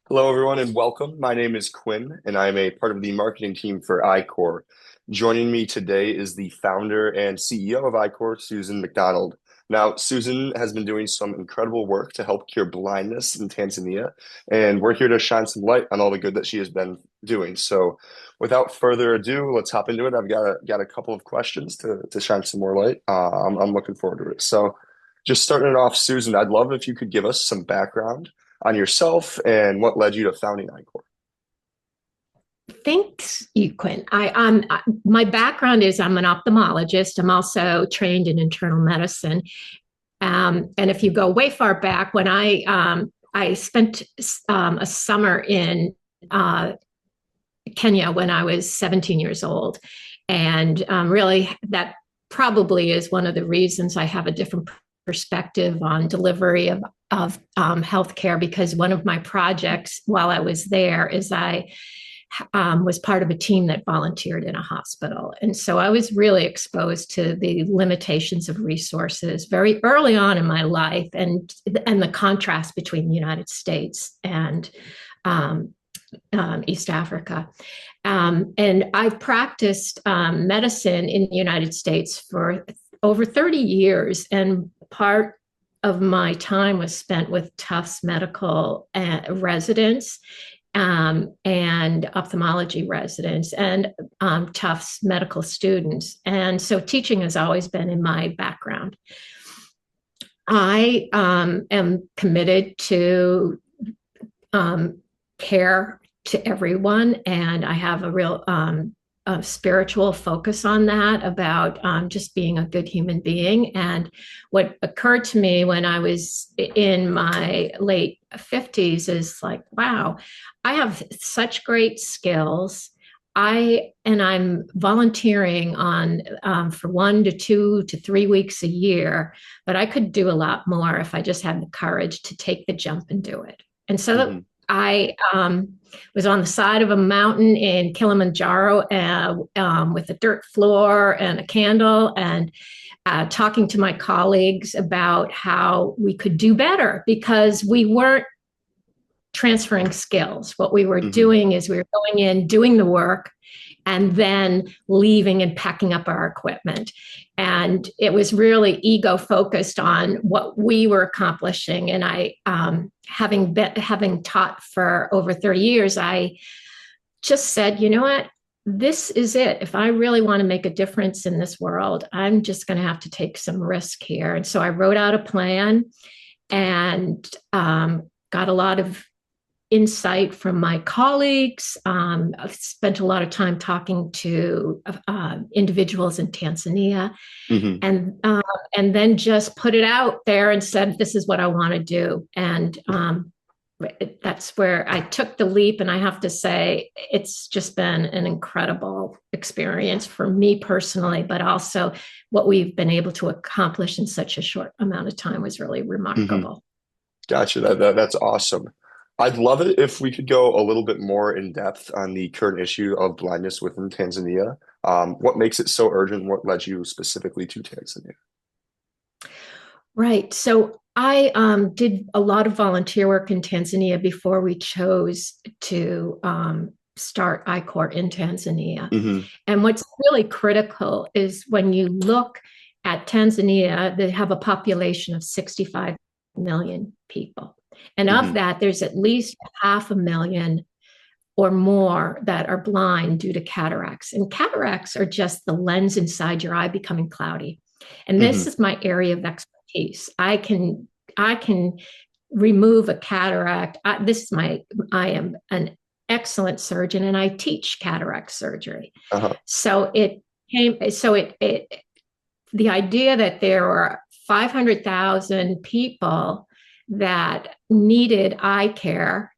Hello, everyone, and welcome. My name is Quinn, and I'm a part of the marketing team for iCore. Joining me today is the founder and CEO of iCore, Susan Macdonald. Now, Susan has been doing some incredible work to help cure blindness in Tanzania, and we're here to shine some light on all the good that she has been doing. So, without further ado, let's hop into it. I've got a couple of questions to shine some more light. I'm looking forward to it. So, just starting it off, Susan, I'd love if you could give us some background on yourself and what led you to founding iCore. Thanks, you, Quinn. My background is I'm an ophthalmologist. I'm also trained in internal medicine. And if you go way far back, when I spent a summer in Kenya when I was 17 years old, and really that probably is one of the reasons I have a different perspective on delivery of healthcare, because one of my projects while I was there is I was part of a team that volunteered in a hospital. And so I was really exposed to the limitations of resources very early on in my life, and the contrast between the United States and East Africa. And I've practiced medicine in the United States for over 30 years. And part of my time was spent with Tufts medical residents and ophthalmology residents and Tufts medical students. And so teaching has always been in my background. I am committed to care to everyone, and I have a real spiritual focus on that, about just being a good human being. And what occurred to me when I was in my late 50s is like, wow, I have such great skills. I'm volunteering on for 1 to 2 to 3 weeks a year, but I could do a lot more if I just had the courage to take the jump and do it. And so Mhm. I was on the side of a mountain in Kilimanjaro with a dirt floor and a candle, and talking to my colleagues about how we could do better, because we weren't transferring skills. What we were Mhm. doing is we were going in, doing the work, and then leaving and packing up our equipment. And it was really ego focused on what we were accomplishing. And having taught for over 30 years, I just said, you know what? This is it. If I really want to make a difference in this world, I'm just going to have to take some risk here. And so I wrote out a plan and got a lot of insight from my colleagues. I've spent a lot of time talking to individuals in Tanzania, Mhm. and and then just put it out there and said, "This is what I want to do." And that's where I took the leap. And I have to say, it's just been an incredible experience for me personally, but also what we've been able to accomplish in such a short amount of time was really Mhm. remarkable. Gotcha. That's awesome. I'd love it if we could go a little bit more in depth on the current issue of blindness within Tanzania. What makes it so urgent? What led you specifically to Tanzania? Right. So I did a lot of volunteer work in Tanzania before we chose to start iCore in Tanzania. Hmm. And what's really critical is when you look at Tanzania, they have a population of 65 million people. And of Hmm. that, there's at least 500,000 or more that are blind due to cataracts. And cataracts are just the lens inside your eye becoming cloudy. And this Hmm. is my area of expertise. I can remove a cataract. I am an excellent surgeon, and I teach cataract surgery. Uh-huh. So it came. So it the idea that there were 500,000 people that needed eye care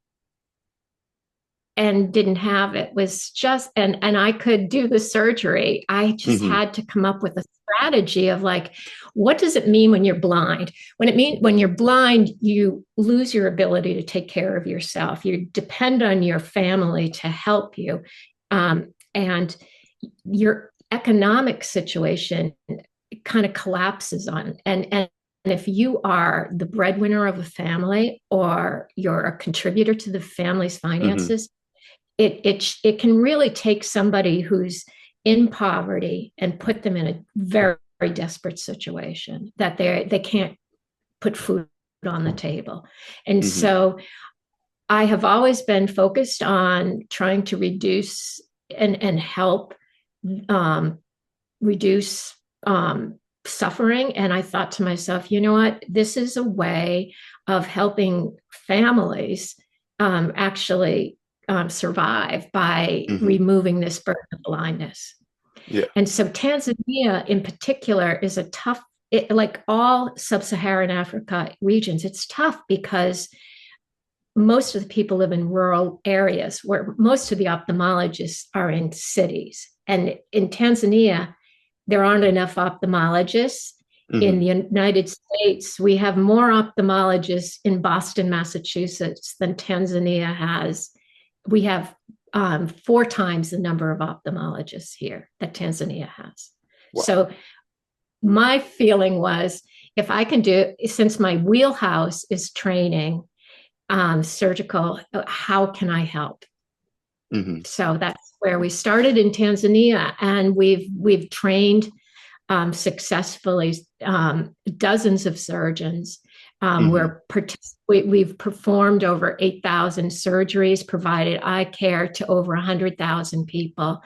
and didn't have it was just, and I could do the surgery. I just Hmm. had to come up with a strategy of like, what does it mean when you're blind? When you're blind, you lose your ability to take care of yourself. You depend on your family to help you, and your economic situation kind of collapses on. And if you are the breadwinner of a family or you're a contributor to the family's Hmm. finances, it can really take somebody who's in poverty and put them in a very, very desperate situation that they can't put food on the table. And Hmm. so I have always been focused on trying to reduce and help um, reduce suffering. And I thought to myself, you know what? This is a way of helping families actually survive by Hmm. removing this burden of blindness. Yeah. And so Tanzania in particular is a tough, like all sub-Saharan Africa regions, it's tough because most of the people live in rural areas where most of the ophthalmologists are in cities. And in Tanzania, there aren't enough ophthalmologists. In Hmm. the United States, we have more ophthalmologists in Boston, Massachusetts than Tanzania has. We have 4 times the number of ophthalmologists here that Tanzania has. Wow. So my feeling was if I can do, since my wheelhouse is training surgical, how can I help? Hmm. So that's where we started in Tanzania, and we've trained successfully dozens of surgeons. Hmm. We've performed over 8,000 surgeries, provided eye care to over 100,000 people,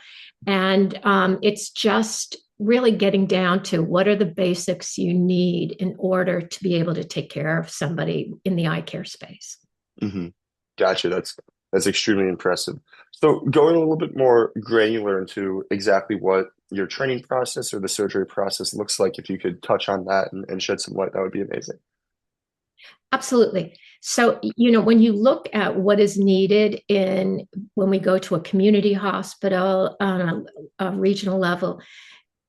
and it's just really getting down to what are the basics you need in order to be able to take care of somebody in the eye care space. Hmm. Gotcha. That's extremely impressive. So going a little bit more granular into exactly what your training process or the surgery process looks like, if you could touch on that and shed some light, that would be amazing. Absolutely. So, when you look at what is needed in when we go to a community hospital on a regional level,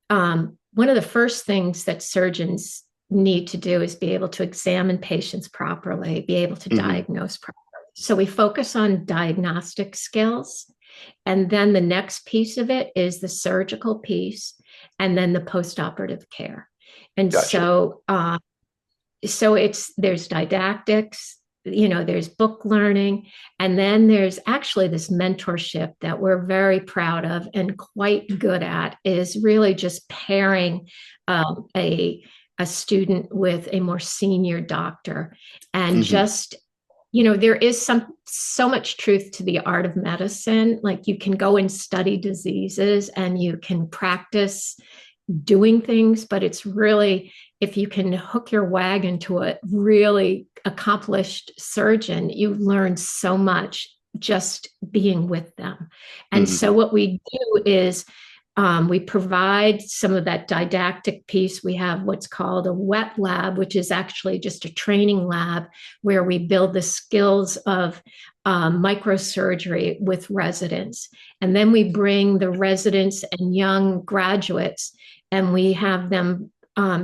one of the first things that surgeons need to do is be able to examine patients properly, be able to Hmm. diagnose properly. So we focus on diagnostic skills. And then the next piece of it is the surgical piece, and then the postoperative care. And Gotcha. so there's didactics, there's book learning, and then there's actually this mentorship that we're very proud of and quite good at is really just pairing a student with a more senior doctor and Hmm. just there is so much truth to the art of medicine. Like you can go and study diseases and you can practice doing things, but it's really if you can hook your wagon to a really accomplished surgeon, you learn so much just being with them. And so Hmm. what we do is we provide some of that didactic piece. We have what's called a wet lab, which is actually just a training lab where we build the skills of microsurgery with residents. And then we bring the residents and young graduates and we have them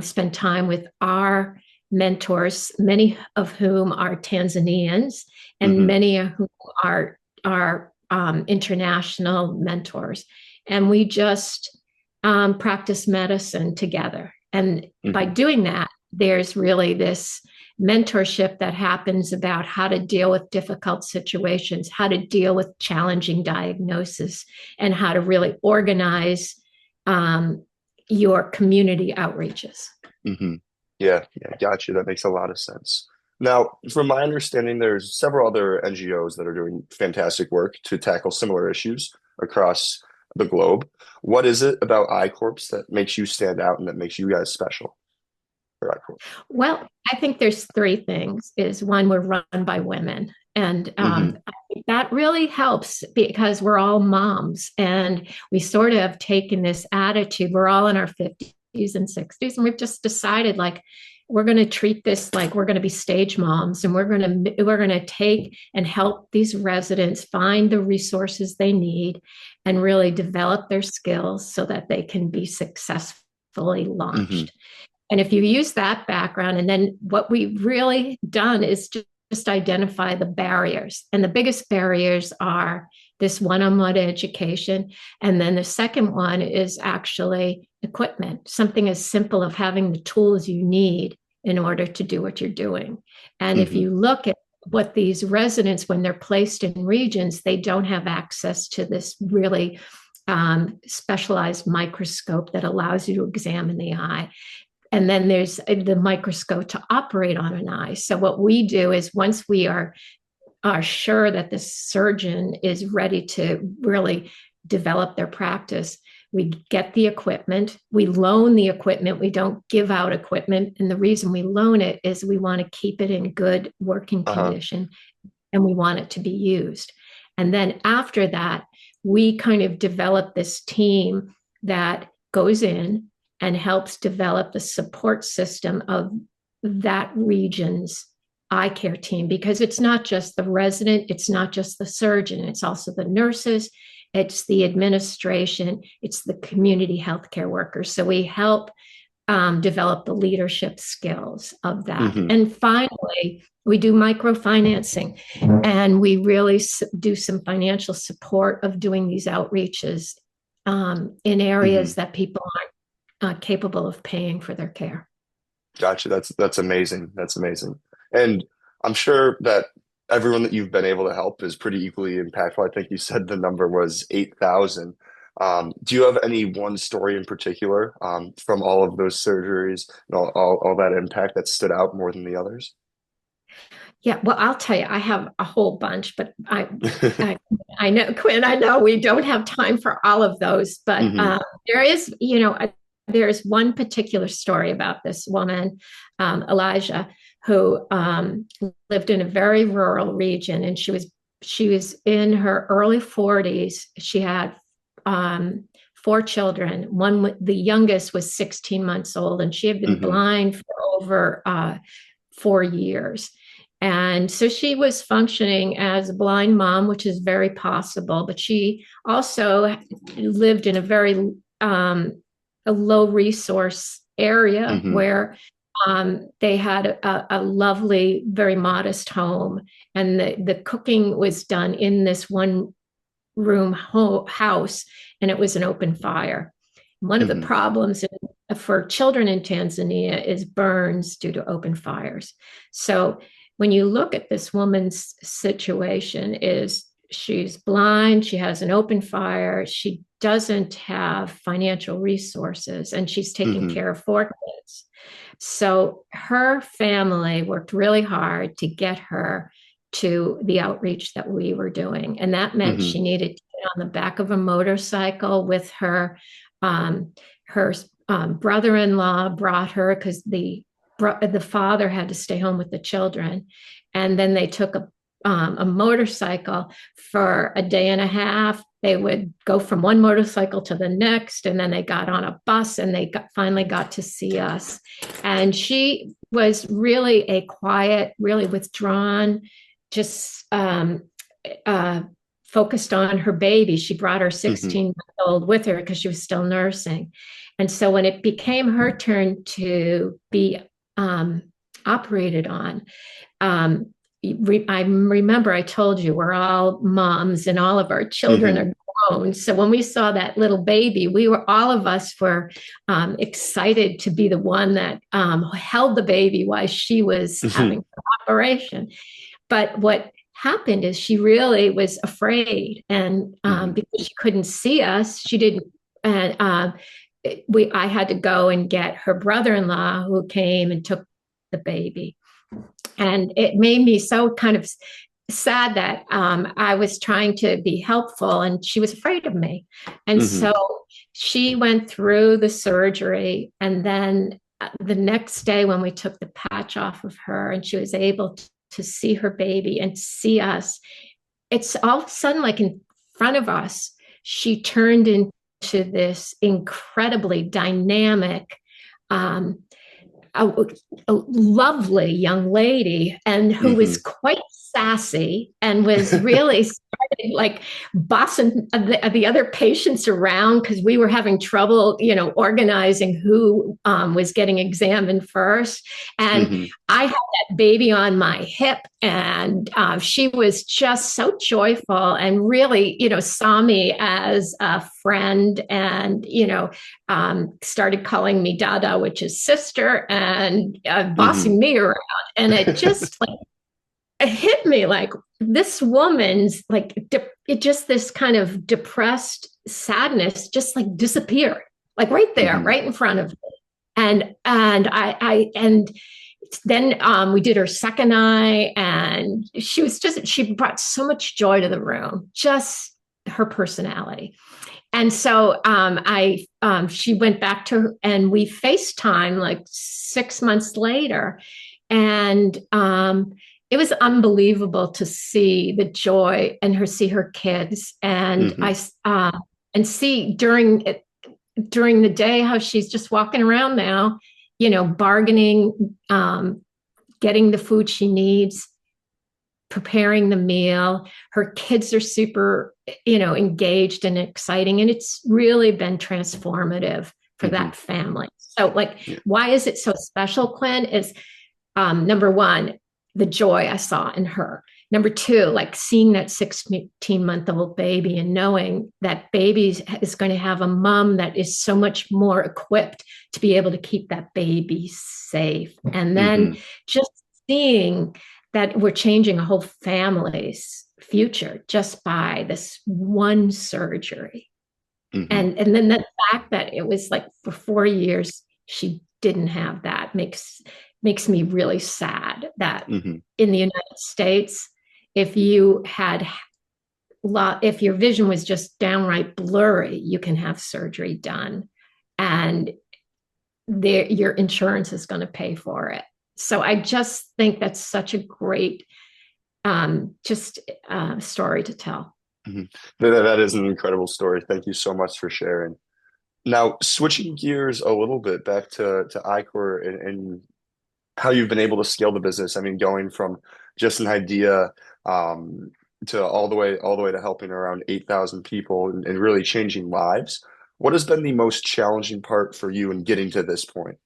spend time with our mentors, many of whom are Tanzanians and Hmm. many of whom are international mentors. And we just practice medicine together. And by Hmm. doing that, there's really this mentorship that happens about how to deal with difficult situations, how to deal with challenging diagnosis, and how to really organize um, your community outreaches. Hmm. Yeah, yeah, got you. That makes a lot of sense. Now, from my understanding, there's several other NGOs that are doing fantastic work to tackle similar issues across the globe. What is it about iCorps that makes you stand out and that makes you guys special for iCorps? Well, I think there's 3 things. Is one, we're run by women, and Hmm. I think that really helps because we're all moms, and we sort of have taken this attitude. We're all in our 50s and 60s, and we've just decided like we're going to treat this like we're going to be stage moms, and we're going to take and help these residents find the resources they need, and really develop their skills so that they can be successfully Hmm. launched. And if you use that background, and then what we've really done is just identify the barriers. And the biggest barriers are this one on one education. And then the second one is actually equipment, something as simple of having the tools you need in order to do what you're doing. And if Hmm. you look at what these residents, when they're placed in regions, they don't have access to this really specialized microscope that allows you to examine the eye. And then there's the microscope to operate on an eye. So what we do is once we are sure that the surgeon is ready to really develop their practice, we get the equipment, we loan the equipment, we don't give out equipment. And the reason we loan it is we want to keep it in good working Uh-huh. condition and we want it to be used. And then after that, we kind of develop this team that goes in and helps develop the support system of that region's eye care team, because it's not just the resident, it's not just the surgeon, it's also the nurses, it's the administration, it's the community healthcare workers. So we help develop the leadership skills of that. Hmm. And finally, we do microfinancing and we really do some financial support of doing these outreaches in Hmm. areas that people aren't capable of paying for their care. Gotcha. That's amazing. That's amazing. And I'm sure that everyone that you've been able to help is pretty equally impactful. I think you said the number was 8,000. Do you have any one story in particular from all of those surgeries and all that impact that stood out more than the others? Yeah, well, I'll tell you, I have a whole bunch, but I, I know, Quinn, I know we don't have time for all of those, but Hmm. there is, there's one particular story about this woman, Elijah, who lived in a very rural region, and she was in her early 40s. She had four children. The youngest was 16 months old, and she had been Hmm. blind for over 4 years. And so she was functioning as a blind mom, which is very possible, but she also lived in a very a low resource area Hmm. where they had a lovely, very modest home, and the cooking was done in this one room house, and it was an open fire. One of the Hmm. problems for children in Tanzania is burns due to open fires. So when you look at this woman's situation, is she's blind, she has an open fire, she doesn't have financial resources, and she's taking Hmm. care of four kids. So her family worked really hard to get her to the outreach that we were doing. And that meant Hmm. she needed to get on the back of a motorcycle with her. Her brother-in-law brought her because the father had to stay home with the children. And then they took a motorcycle for a day and a half. They would go from one motorcycle to the next, and then they got on a bus and they finally got to see us. And she was really a quiet, really withdrawn, just focused on her baby. She brought her Hmm. 16-month-old with her because she was still nursing. And so when it became her turn to be um, operated on, I remember I told you we're all moms and all of our children Hmm. are grown. So when we saw that little baby, all of us were excited to be the one that held the baby while she was Hmm. having the operation. But what happened is she really was afraid, and Hmm. because she couldn't see us, she didn't. And I had to go and get her brother-in-law, who came and took the baby, and it made me so kind of sad that I was trying to be helpful and she was afraid of me. And Hmm. so she went through the surgery. And then the next day, when we took the patch off of her and she was able to see her baby and see us, it's all of a sudden like in front of us, she turned into this incredibly dynamic, um, a, a lovely young lady, and who was Hmm. quite sassy and was really like bossing the other patients around because we were having trouble, organizing who was getting examined first. And Hmm. I had that baby on my hip, and she was just so joyful and really, saw me as a friend, and started calling me Dada, which is sister, and Hmm. bossing me around. And it just like it hit me like this woman's like it just this kind of depressed sadness just like disappeared, like right there, Hmm. right in front of me. And then we did her second eye, and she brought so much joy to the room, just her personality. And so I she went back to, and we FaceTime like 6 months later, and it was unbelievable to see the joy and see her kids, and Hmm. and see during the day how she's just walking around now, bargaining, getting the food she needs, preparing the meal. Her kids are super, engaged and exciting. And it's really been transformative for Hmm. that family. So, like, Yeah. why is it so special, Quinn? Is number one, the joy I saw in her. Number two, like seeing that 16-month-old baby and knowing that baby is going to have a mom that is so much more equipped to be able to keep that baby safe. And then Hmm. just seeing that we're changing a whole family's future just by this one surgery. Hmm. And then the fact that it was like for 4 years she didn't have that makes me really sad that Hmm. in the United States, if you had if your vision was just downright blurry, you can have surgery done, and your insurance is going to pay for it. So I just think that's such a great just story to tell. Hmm. That is an incredible story. Thank you so much for sharing. Now, switching gears a little bit back to iCore and how you've been able to scale the business. I mean, going from just an idea um, to all the way to helping around 8,000 people and really changing lives. What has been the most challenging part for you in getting to this point?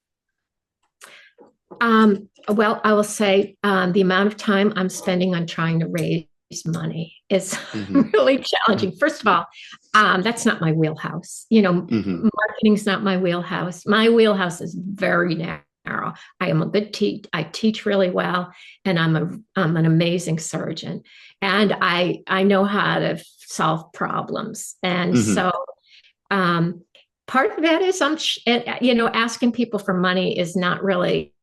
Well, I will say the amount of time I'm spending on trying to raise money is Hmm. really challenging. First of all, that's not my wheelhouse. Hmm. Marketing's not my wheelhouse. My wheelhouse is very narrow. I am a good I teach really well, and I'm an amazing surgeon, and I know how to solve problems. And Hmm. so um, part of that is asking people for money is not really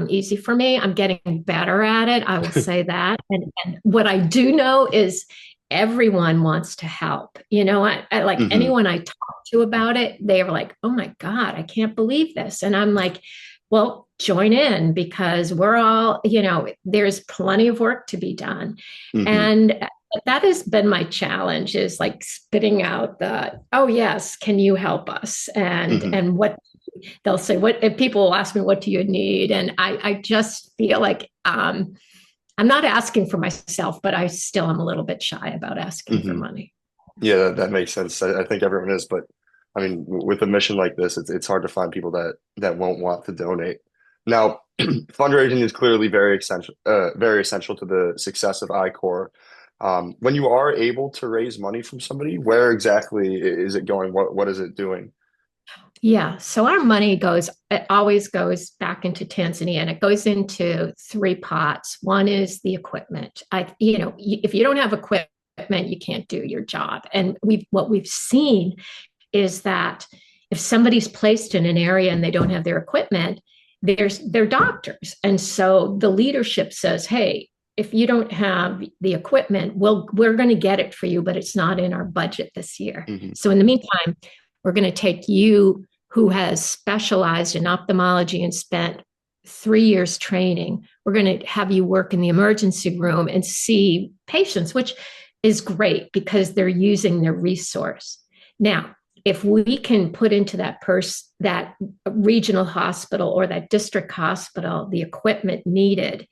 easy for me. I'm getting better at it. I will say that. And what I do know is everyone wants to help. I like Hmm. anyone I talk to about it, they are like, oh my God, I can't believe this. And I'm like, well, join in because we're all, there's plenty of work to be done. Hmm. And that has been my challenge is like spitting out oh yes, can you help us? Hmm. And what they'll say, what if people will ask me, what do you need? And I just feel like I'm not asking for myself, but I still am a little bit shy about asking for Hmm. money. Yeah, that makes sense. I think everyone is, but I mean, with a mission like this, it's hard to find people that won't want to donate. Now, fundraising is clearly very essential to the success of iCore. When you are able to raise money from somebody, where exactly is it going? What is it doing? Yeah. So our money it always goes back into Tanzania, and it goes into three pots. One is the equipment. If you don't have equipment, you can't do your job. And what we've seen is that if somebody's placed in an area and they don't have their equipment, they're doctors. And so the leadership says, hey, if you don't have the equipment, we're going to get it for you, but it's not in our budget this year. Hmm. So in the meantime, we're going to take you who has specialized in ophthalmology and spent 3 years training. We're going to have you work in the emergency room and see patients, which is great because they're using their resource. Now, if we can put into that regional hospital or that district hospital the equipment needed,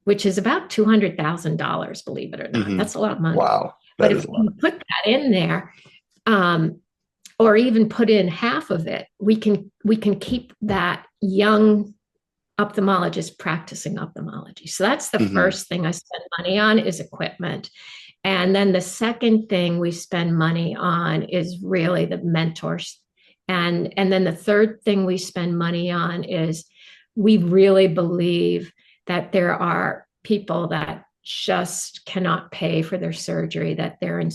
which is about $200,000, believe it or not, Hmm. that's a lot of money. Wow. But That if is a lot. you put that in there, um, or even put in half of it, we can keep that young ophthalmologist practicing ophthalmology. So that's the Hmm. first thing I spend money on is equipment. And then the second thing we spend money on is really the mentors. And then the third thing we spend money on is we really believe that there are people that just cannot pay for their surgery, that they're in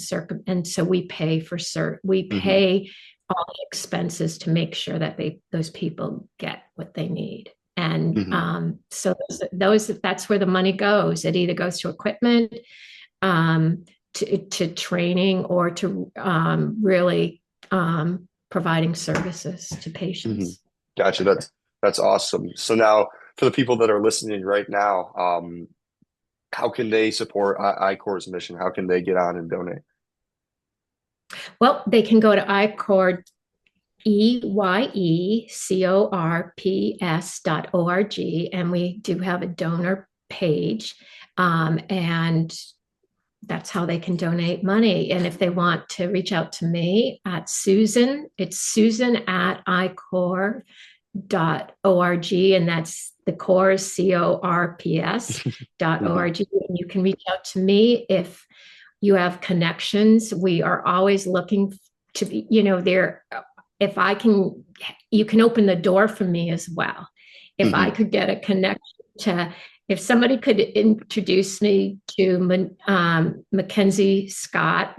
and so we pay for we Hmm. pay all the expenses to make sure that those people get what they need. And Hmm. so that's where the money goes. It either goes to equipment, um, to training, or to really providing services to Hmm. patients. Gotcha. That's awesome. So now, for the people that are listening right now, how can they support iCore's mission? How can they get on and donate? Well, they can go to iCor, EYECORPS.org, and we do have a donor page. And that's how they can donate money. And if they want to reach out to me at Susan, it's Susan at iCor.org, and that's the core is Hmm. CORPS.org. And you can reach out to me if you have connections. We are always looking to be, there. If I can, you can open the door for me as well. If I Hmm. could get a connection to, if somebody could introduce me to Mackenzie Scott,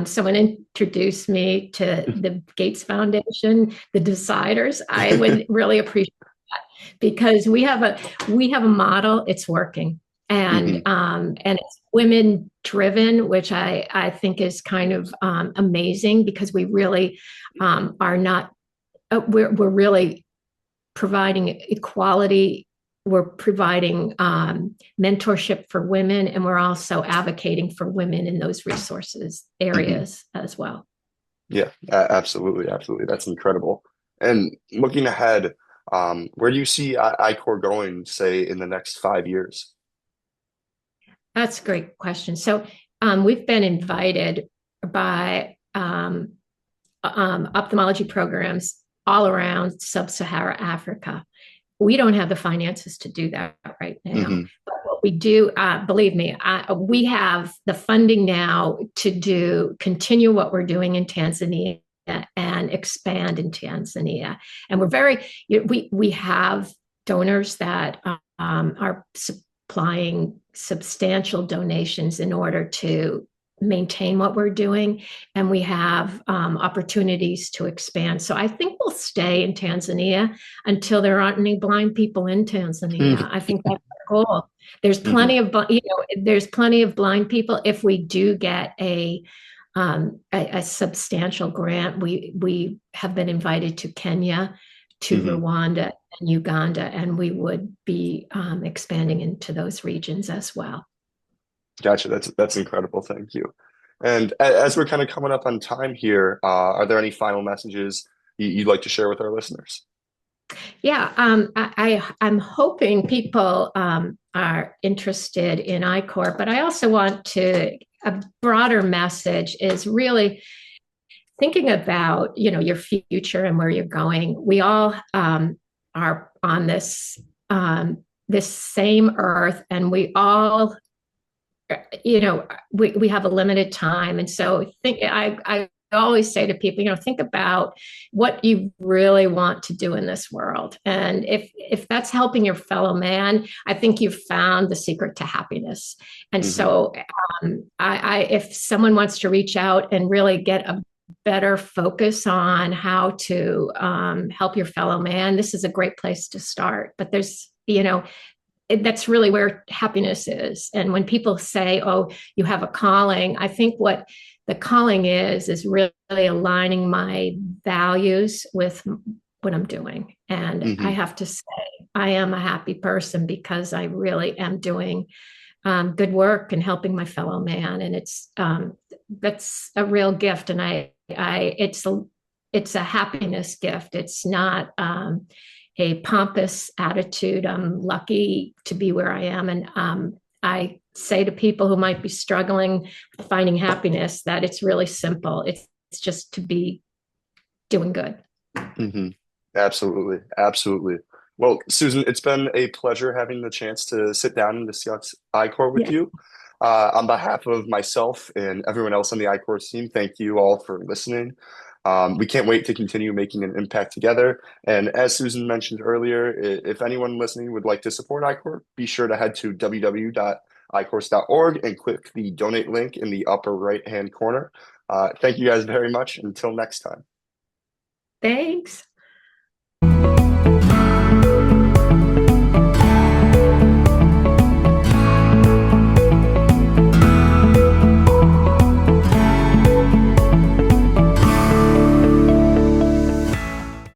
someone introduced me to the Gates Foundation, the Deciders, I would really appreciate because we have a model. It's working, and Hmm. it's women driven, which I think is kind of amazing because we really are not. We're really providing equality. We're providing mentorship for women, and we're also advocating for women in those resources Hmm. areas as well. Yeah, absolutely, absolutely. That's incredible. And looking ahead, where do you see iCore going, say, in the next 5 years? That's a great question. So we've been invited by ophthalmology programs all around sub-Saharan Africa. We don't have the finances to do that right now. Hmm. But what we do, believe me, we have the funding now to continue what we're doing in Tanzania and expand in Tanzania. And we have donors that are supplying substantial donations in order to maintain what we're doing, and we have opportunities to expand. So I think we'll stay in Tanzania until there aren't any blind people in Tanzania. I think that's our goal. There's Hmm. plenty of there's plenty of blind people. If we do get a substantial grant, we have been invited to Kenya, to Hmm. Rwanda, and Uganda, and we would be expanding into those regions as well. Gotcha. That's incredible. Thank you. And as we're kind of coming up on time here, are there any final messages you'd like to share with our listeners? Yeah, I'm hoping people are interested in iCore, but I also want to a broader message is really thinking about your future and where you're going. We all are on this same earth, and we all we have a limited time. And so I always say to people, think about what you really want to do in this world. And if that's helping your fellow man, I think you've found the secret to happiness. And Hmm. so if someone wants to reach out and really get a better focus on how to help your fellow man, this is a great place to start. But that's really where happiness is. And when people say, oh, you have a calling, I think what the calling is really aligning my values with what I'm doing. And I Hmm. have to say, I am a happy person because I really am doing good work and helping my fellow man. And that's a real gift. And it's a happiness gift. It's not a pompous attitude. I'm lucky to be where I am, and I say to people who might be struggling with finding happiness that it's really simple. It's just to be doing good. Hmm. Absolutely. Absolutely. Well, Susan, it's been a pleasure having the chance to sit down and discuss iCore with Yeah. you. On behalf of myself and everyone else on the iCore team, thank you all for listening. We can't wait to continue making an impact together. And as Susan mentioned earlier, if anyone listening would like to support iCore, be sure to head to www.icourse.org and click the donate link in the upper right-hand corner. Thank you guys very much. Until next time. Thanks.